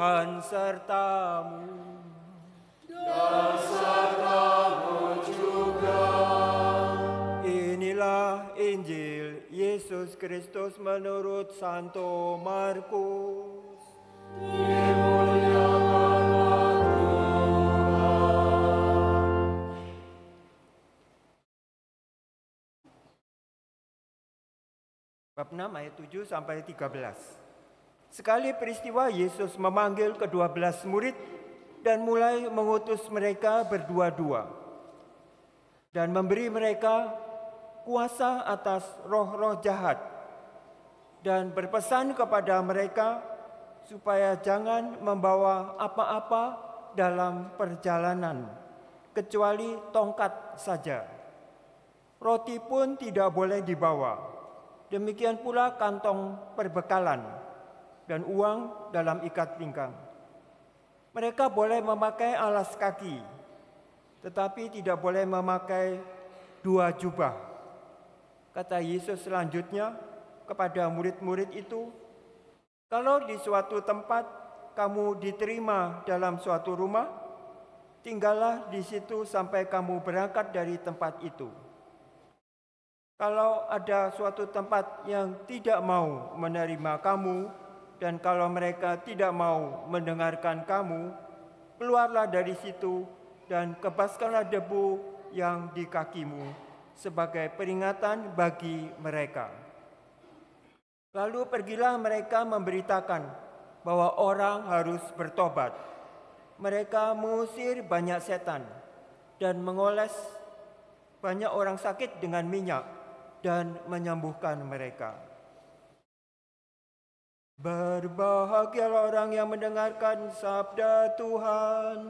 Tuhan sertamu. Dan sertamu juga. Inilah Injil Yesus Kristus menurut Santo Markus. Dimuliakanlah Tuhan. Bab 6 ayat 7 sampai 13. Sekali peristiwa Yesus memanggil ke-12 murid dan mulai mengutus mereka berdua-dua dan memberi mereka kuasa atas roh-roh jahat dan berpesan kepada mereka supaya jangan membawa apa-apa dalam perjalanan kecuali tongkat saja. Roti pun tidak boleh dibawa. Demikian pula kantong perbekalan dan uang dalam ikat pinggang. Mereka boleh memakai alas kaki, tetapi tidak boleh memakai 2 jubah. Kata Yesus selanjutnya kepada murid-murid itu, "Kalau di suatu tempat kamu diterima dalam suatu rumah, tinggallah di situ sampai kamu berangkat dari tempat itu. Kalau ada suatu tempat yang tidak mau menerima kamu, dan kalau mereka tidak mau mendengarkan kamu, keluarlah dari situ dan kebaskanlah debu yang di kakimu sebagai peringatan bagi mereka." Lalu pergilah mereka memberitakan bahwa orang harus bertobat. Mereka mengusir banyak setan dan mengoles banyak orang sakit dengan minyak dan menyembuhkan mereka. Berbahagialah orang yang mendengarkan sabda Tuhan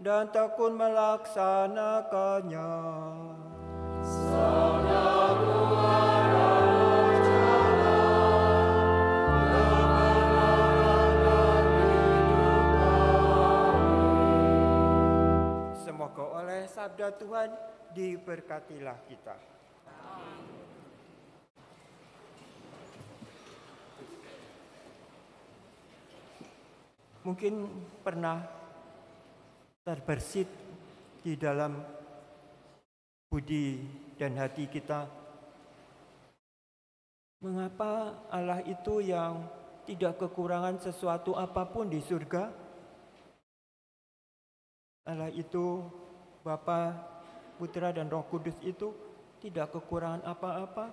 dan tekun melaksanakannya. Sabda Tuhan adalah jalan, kebenaran dan hidup kami. Semoga oleh sabda Tuhan diberkatilah kita. Mungkin pernah terbersit di dalam budi dan hati kita, mengapa Allah itu yang tidak kekurangan sesuatu apapun di surga? Allah itu, Bapa, Putra dan Roh Kudus itu tidak kekurangan apa-apa,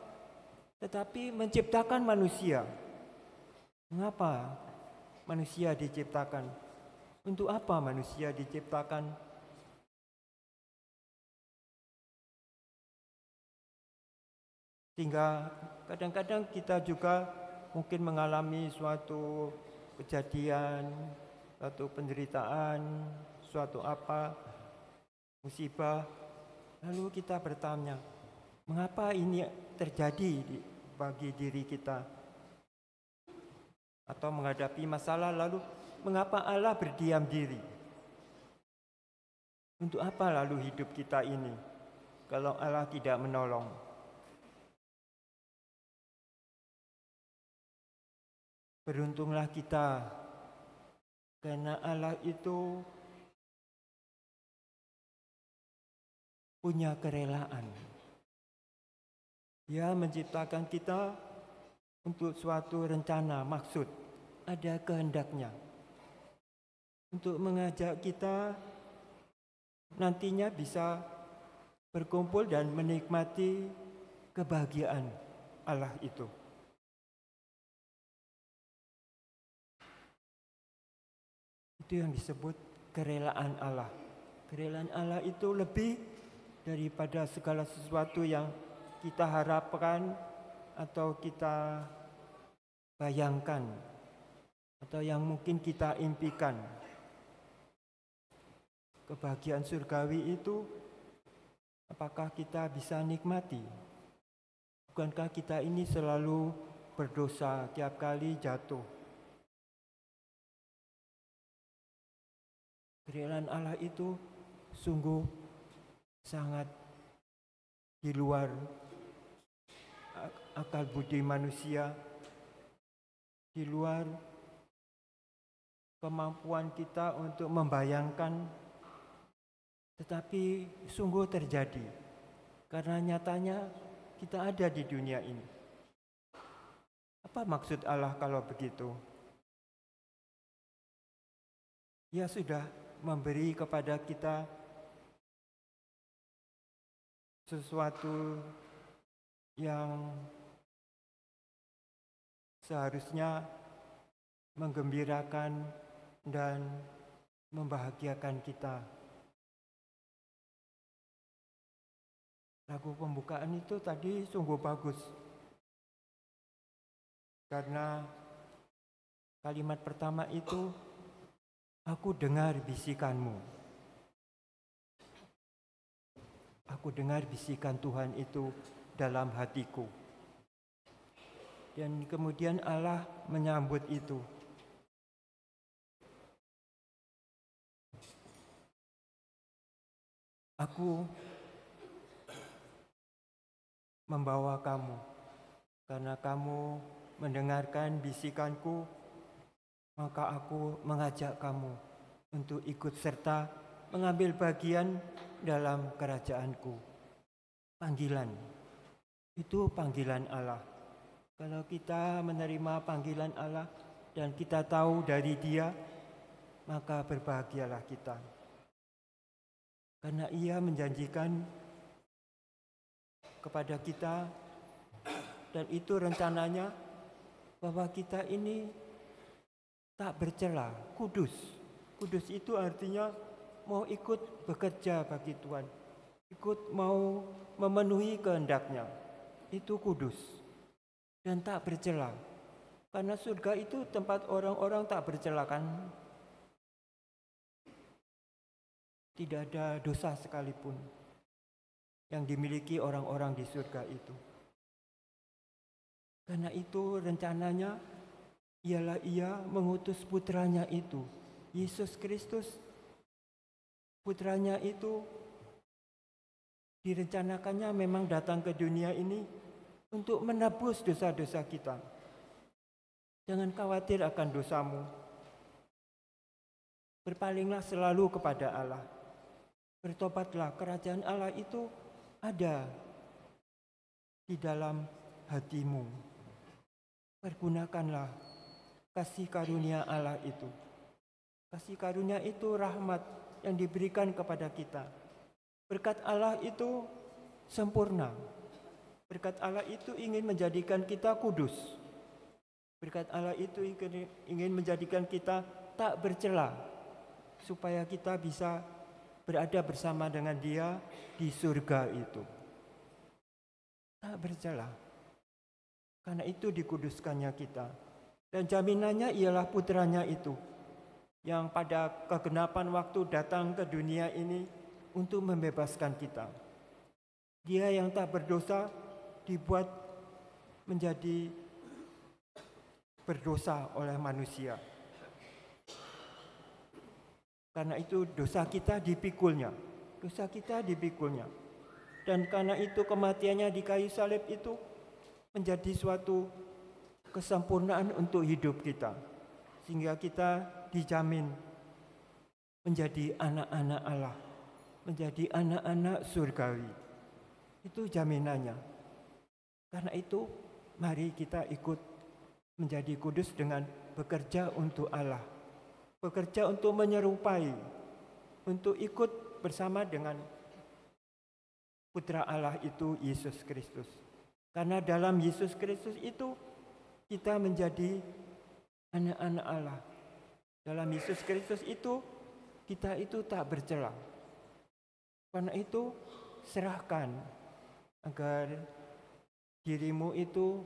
tetapi menciptakan manusia. Mengapa manusia diciptakan? Untuk apa manusia diciptakan? Sehingga kadang-kadang kita juga mungkin mengalami suatu kejadian, suatu penderitaan, suatu musibah. Lalu kita bertanya, mengapa ini terjadi bagi diri kita? Atau menghadapi masalah, lalu mengapa Allah berdiam diri? Untuk apa lalu hidup kita ini kalau Allah tidak menolong? Beruntunglah kita, karena Allah itu punya kerelaan. Dia menciptakan kita untuk suatu rencana, maksud, ada kehendaknya. Untuk mengajak kita nantinya bisa berkumpul dan menikmati kebahagiaan Allah itu. Itu yang disebut kerelaan Allah. Kerelaan Allah itu lebih daripada segala sesuatu yang kita harapkan atau kita bayangkan atau yang mungkin kita impikan. Kebahagiaan surgawi itu apakah kita bisa nikmati? Bukankah kita ini selalu berdosa, tiap kali jatuh? Kerelaan Allah itu sungguh sangat di luar akal budi manusia, di luar kemampuan kita untuk membayangkan, tetapi sungguh terjadi. Karena nyatanya kita ada di dunia ini. Apa maksud Allah kalau begitu? Ia sudah memberi kepada kita sesuatu yang seharusnya menggembirakan dan membahagiakan kita. Lagu pembukaan itu tadi sungguh bagus, karena kalimat pertama itu, aku dengar bisikanmu. Aku dengar bisikan Tuhan itu dalam hatiku. Dan kemudian Allah menyambut itu. Aku membawa kamu, karena kamu mendengarkan bisikanku, maka aku mengajak kamu untuk ikut serta mengambil bagian dalam kerajaanku. Panggilan, itu panggilan Allah. Kalau kita menerima panggilan Allah dan kita tahu dari Dia, maka berbahagialah kita. Karena Ia menjanjikan kepada kita, dan itu rencananya, bahwa kita ini tak bercela, kudus. Kudus itu artinya mau ikut bekerja bagi Tuhan, ikut mau memenuhi kehendak-Nya. Itu kudus dan tak bercela. Karena surga itu tempat orang-orang tak bercela, kan? Tidak ada dosa sekalipun yang dimiliki orang-orang di surga itu. Karena itu rencananya ialah Ia mengutus putranya itu, Yesus Kristus. Putranya itu direncanakannya memang datang ke dunia ini untuk menebus dosa-dosa kita. Jangan khawatir akan dosamu. Berpalinglah selalu kepada Allah. Bertobatlah, kerajaan Allah itu ada di dalam hatimu. Pergunakanlah kasih karunia Allah itu. Kasih karunia itu rahmat yang diberikan kepada kita. Berkat Allah itu sempurna. Berkat Allah itu ingin menjadikan kita kudus. Berkat Allah itu ingin menjadikan kita tak bercela, supaya kita bisa berada bersama dengan Dia di surga itu. Tak bercela. Karena itu dikuduskannya kita. Dan jaminannya ialah putranya itu, yang pada kegenapan waktu datang ke dunia ini untuk membebaskan kita. Dia yang tak berdosa dibuat menjadi berdosa oleh manusia. Karena itu dosa kita dipikulnya. Dosa kita dipikulnya. Dan karena itu kematiannya di kayu salib itu menjadi suatu kesempurnaan untuk hidup kita. Sehingga kita dijamin menjadi anak-anak Allah. Menjadi anak-anak surgawi. Itu jaminannya. Karena itu mari kita ikut menjadi kudus dengan bekerja untuk Allah. Bekerja untuk menyerupai, untuk ikut bersama dengan Putra Allah itu, Yesus Kristus. Karena dalam Yesus Kristus itu kita menjadi anak-anak Allah. Dalam Yesus Kristus itu kita itu tak bercela. Karena itu serahkan agar dirimu itu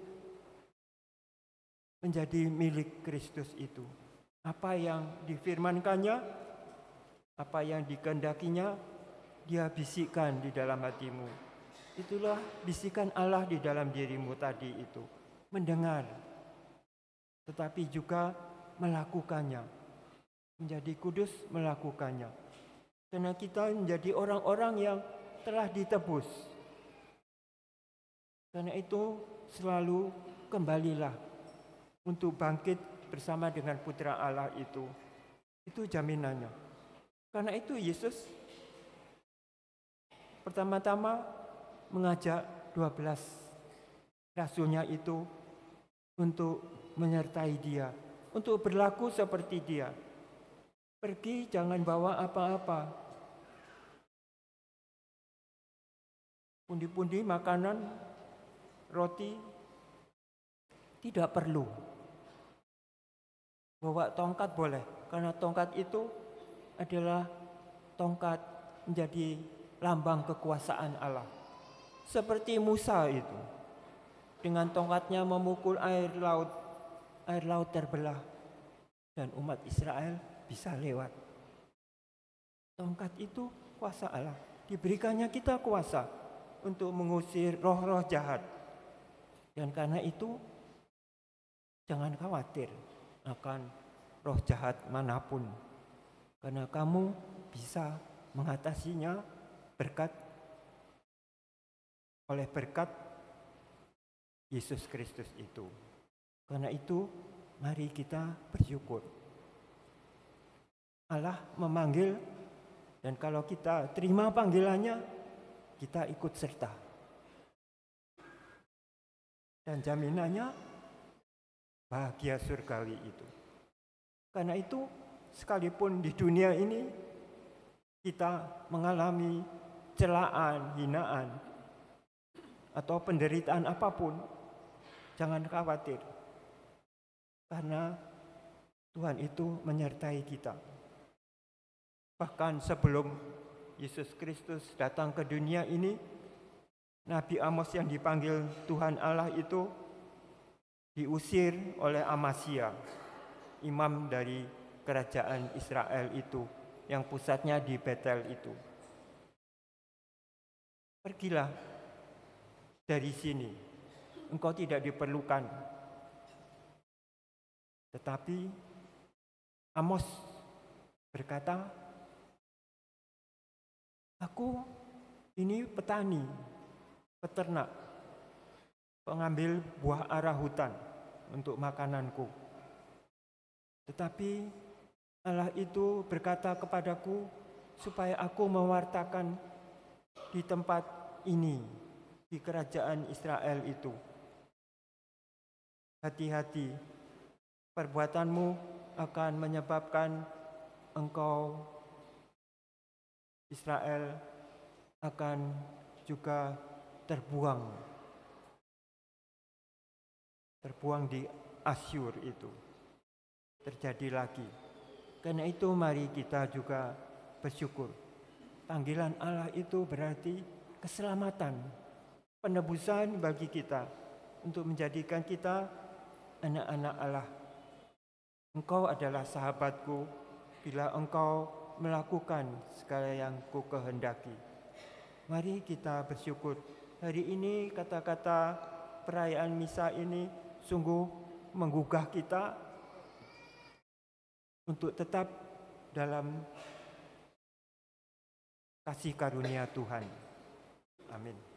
menjadi milik Kristus itu. Apa yang difirmankannya, apa yang dikehendakinya, Dia bisikkan di dalam hatimu. Itulah bisikan Allah di dalam dirimu tadi itu. Mendengar, tetapi juga melakukannya. Menjadi kudus melakukannya. Karena kita menjadi orang-orang yang telah ditebus. Karena itu selalu kembalilah untuk bangkit bersama dengan Putra Allah itu. Itu jaminannya. Karena itu Yesus pertama-tama mengajak 12 rasulnya itu untuk menyertai dia, untuk berlaku seperti dia. Pergi jangan bawa apa-apa. Pundi-pundi makanan, roti, tidak perlu. Bawa tongkat boleh, karena tongkat itu adalah tongkat menjadi lambang kekuasaan Allah. Seperti Musa itu, dengan tongkatnya memukul air laut terbelah, dan umat Israel bisa lewat. Tongkat itu kuasa Allah. Diberikannya kita kuasa untuk mengusir roh-roh jahat. Dan karena itu, jangan khawatir akan roh jahat manapun, karena kamu bisa mengatasinya oleh berkat Yesus Kristus itu. Karena itu, mari kita bersyukur. Allah memanggil, dan kalau kita terima panggilannya, kita ikut serta. Dan jaminannya bahagia surgawi itu. Karena itu, sekalipun di dunia ini kita mengalami celaan, hinaan, atau penderitaan apapun, jangan khawatir. Karena Tuhan itu menyertai kita. Bahkan sebelum Yesus Kristus datang ke dunia ini, Nabi Amos yang dipanggil Tuhan Allah itu diusir oleh Amasya, imam dari kerajaan Israel itu, yang pusatnya di Betel itu. Pergilah dari sini, engkau tidak diperlukan. Tetapi Amos berkata, aku ini petani, peternak, pengambil buah ara hutan untuk makananku. Tetapi Allah itu berkata kepadaku supaya aku mewartakan di tempat ini, di kerajaan Israel itu. Hati-hati, perbuatanmu akan menyebabkan engkau Israel akan juga terbuang di Asyur itu. Terjadi lagi. Karena itu mari kita juga bersyukur. Panggilan Allah itu berarti keselamatan, penebusan bagi kita untuk menjadikan kita anak-anak Allah. Engkau adalah sahabatku bila engkau melakukan segala yang ku kehendaki. Mari kita bersyukur. Hari ini kata-kata perayaan misa ini sungguh menggugah kita untuk tetap dalam kasih karunia Tuhan. Amin.